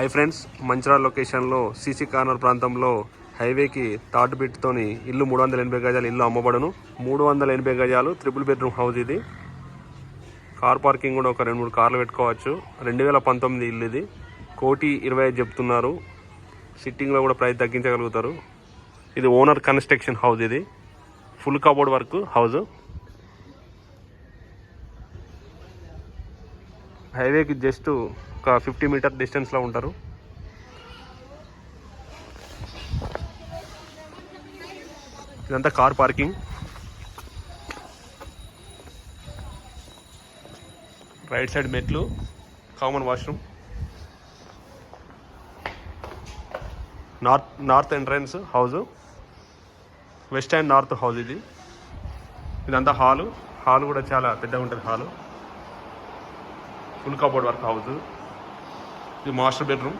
Hi friends, Mancherial లొకేషన్లో CC corner ప్రాంతంలో హైవేకి థర్డ్ బిట్తోని ఇల్లు 380 గజాలు ఇల్లు అమ్మబడును. 380 గజాలు 3 బెడ్రూమ్ హౌస్. ఇది కార్ పార్కింగ్ కూడా ఒక 2-3 కార్లు పెట్టుకోవచ్చు. 2019 ఇల్లు ఇది. 1,25,00,000 చెప్తున్నారు. సిట్టింగ్లో కూడా ప్రైస్ తగ్గించగలుగుతారు. ఇది ఓనర్ కన్స్ట్రక్షన్ హౌస్. ఇది ఫుల్ కబోర్డ్ వర్క్ హౌస్. హైవేకి జస్ట్ ఒక 50 మీటర్ డిస్టెన్స్లో ఉంటారు. ఇదంతా కార్ పార్కింగ్. రైట్ సైడ్ మెట్లు, common washroom, north entrance house, west and north house. ఇదంతా హాలు కూడా చాలా పెద్దగా ఉంటుంది. Hall full cupboard work house. ఇది మాస్టర్ బెడ్రూమ్.